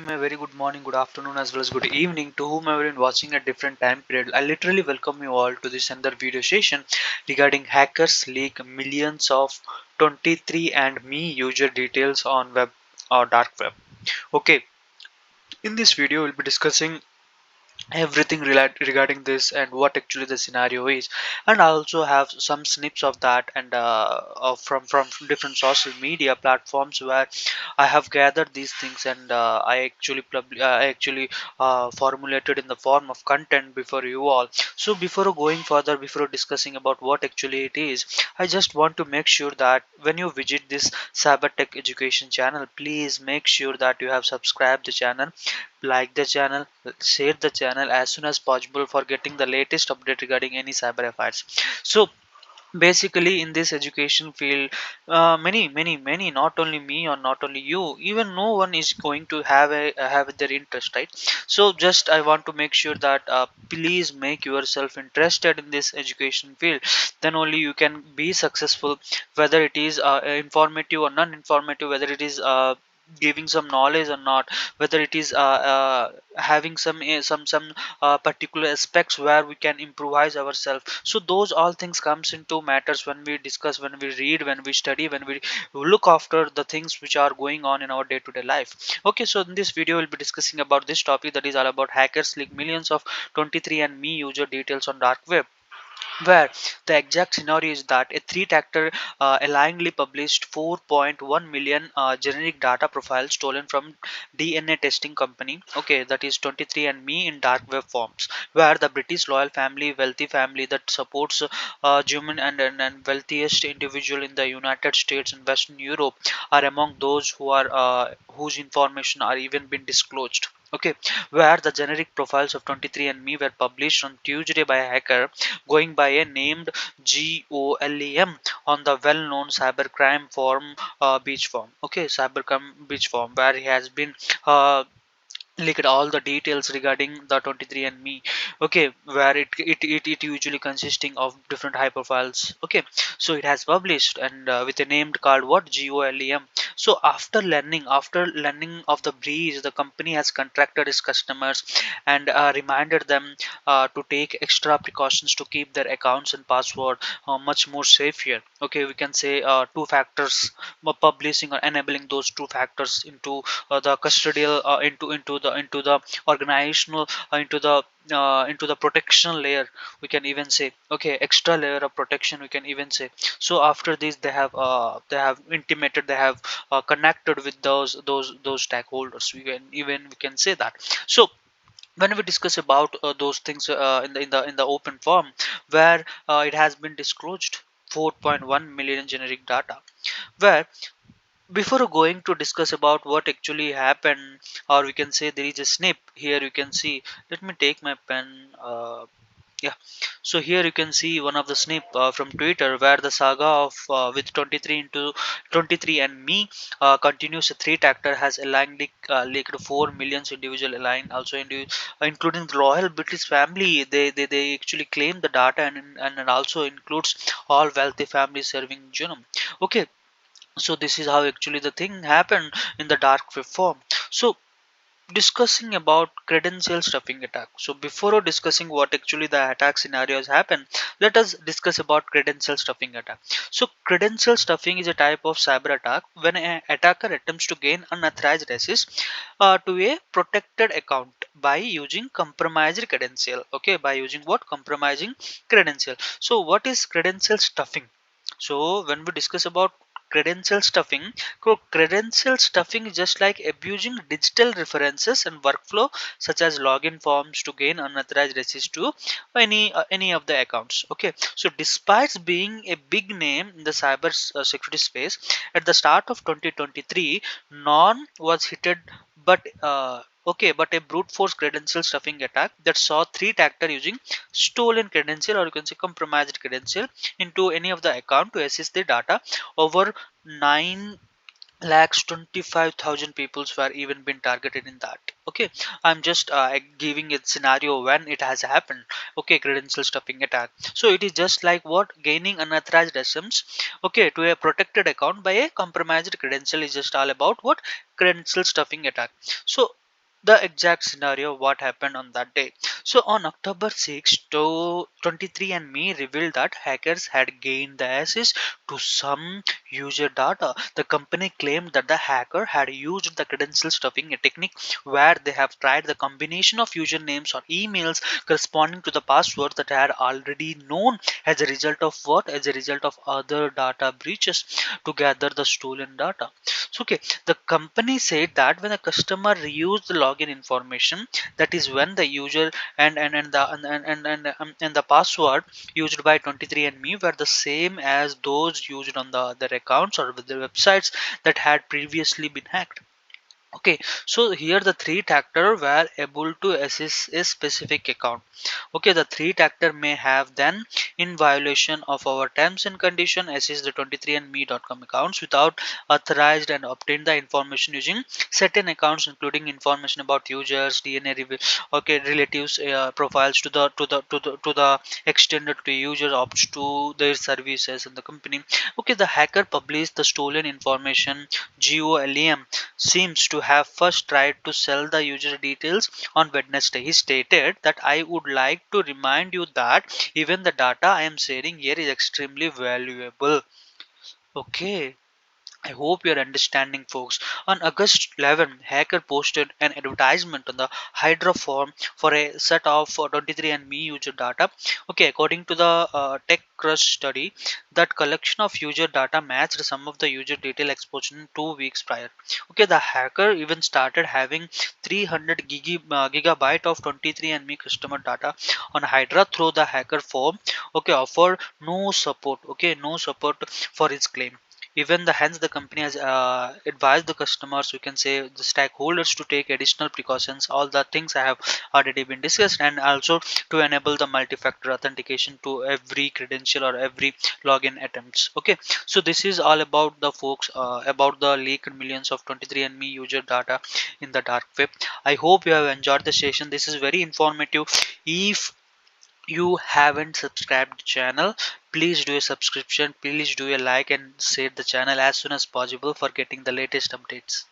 a very good morning, good afternoon, as well as good evening to whomever is watching at different time period. I literally welcome you all to this another video session regarding hackers leak millions of 23andMe user details on web or dark web. Okay, in this video we'll be discussing everything regarding this and what actually the scenario is, and I also have some snips of that and from different social media platforms where I have gathered these things, and I actually formulated in the form of content before you all. So before going further, before discussing about what actually it is, I just want to make sure that when you visit this cyber tech education channel, please make sure that you have subscribed the channel, like the channel, share the channel as soon as possible for getting the latest update regarding any cyber affairs. So basically in this education field, many, not only me or not only you, even no one is going to have their interest, right? So just I want to make sure that please make yourself interested in this education field, then only you can be successful, whether it is informative or non-informative, whether it is giving some knowledge or not, whether it is having some particular aspects where we can improvise ourselves. So those all things comes into matters when we discuss, when we read, when we study, when we look after the things which are going on in our day-to-day life. Okay, so in this video we'll be discussing about this topic, that is all about hackers leak millions of 23andme user details on dark web, where the exact scenario is that a three-factor alignedly published 4.1 million generic data profiles stolen from DNA testing company, okay, that is 23andme, in dark web forms, where the British royal family, wealthy family that supports human and wealthiest individual in the United States and Western Europe are among those who are whose information are even been disclosed. Okay, where the generic profiles of 23andme were published on Tuesday by a hacker going by a named GOLEM on the well-known cybercrime forum beach forum. Okay, cybercrime beach forum, where he has been leaked all the details regarding the 23andme. Okay, where it usually consisting of different high profiles. Okay, so it has published and with a name called what, GOLEM. So after learning of the breach, the company has contracted its customers and reminded them to take extra precautions to keep their accounts and password much more safe here. Okay, we can say two factors, publishing or enabling those two factors the custodial into the organizational into the protection layer, we can even say. Okay, extra layer of protection, we can even say. So after this, they have intimated, they have connected with those stakeholders, we can say that. So when we discuss about those things in the open form, where it has been disclosed 4.1 million generic data, where before going to discuss about what actually happened, or we can say there is a snip here, you can see. Let me take my pen. Yeah, so here you can see one of the snip from Twitter, where the saga of with 23 and me continues. A three actor has aligned leaked 4 millions individual align, also including the royal British family. They actually claim the data, and it also includes all wealthy families serving genome. Okay, so this is how actually the thing happened in the dark web form. So discussing about credential stuffing attack. So before discussing what actually the attack scenarios happen, let us discuss about credential stuffing attack. So credential stuffing is a type of cyber attack when an attacker attempts to gain unauthorized access to a protected account by using compromised credential. Okay, by using what, compromising credential. So what is credential stuffing? So when we discuss about credential stuffing, credential stuffing is just like abusing digital references and workflow such as login forms to gain unauthorized access to any of the accounts. Okay, so despite being a big name in the cyber security space at the start of 2023, none was hit, but okay, but a brute force credential stuffing attack that saw three actors using stolen credential, or you can say compromised credential, into any of the account to access the data. Over 9 lakhs 25,000 peoples were even been targeted in that. Okay, I'm just giving a scenario when it has happened. Okay, credential stuffing attack. So it is just like what, gaining unauthorized access, okay, to a protected account by a compromised credential, is just all about what, credential stuffing attack. So the exact scenario what happened on that day. So on October 6th, 23andMe revealed that hackers had gained the access to some user data. The company claimed that the hacker had used the credential stuffing, a technique where they have tried the combination of usernames or emails corresponding to the password that had already known as a result of what? As a result of other data breaches to gather the stolen data. So, okay, the company said that when a customer reused the login information, that is when the user and the password used by 23andMe were the same as those used on the other accounts or with the websites that had previously been hacked. Okay, so here the threat actor were able to assess a specific account. Okay, the threat actor may have then, in violation of our terms and condition, assess the 23andme.com accounts without authorized and obtain the information using certain accounts, including information about users, DNA, okay, relatives, profiles to the extended to user opts to their services in the company. Okay, the hacker published the stolen information. GOLEM seems to have first tried to sell the user details on Wednesday. He stated that I would like to remind you that even the data I am sharing here is extremely valuable. Okay, I hope you're understanding, folks. On August 11, hacker posted an advertisement on the Hydra forum for a set of 23andMe user data. Okay, according to the TechCrunch study, that collection of user data matched some of the user detail exposure in 2 weeks prior. Okay, the hacker even started having 300 gigabyte of 23andMe customer data on Hydra through the hacker forum. Okay, offered no support. Okay, no support for his claim. Even the hence the company has advised the customers, we can say the stakeholders, to take additional precautions. All the things I have already been discussed, and also to enable the multi-factor authentication to every credential or every login attempts. Okay, so this is all about the folks, about the leaked millions of 23andme user data in the dark web. I hope you have enjoyed the session. This is very informative. If you haven't subscribed the channel, please do a subscription, please do a like and share the channel as soon as possible for getting the latest updates.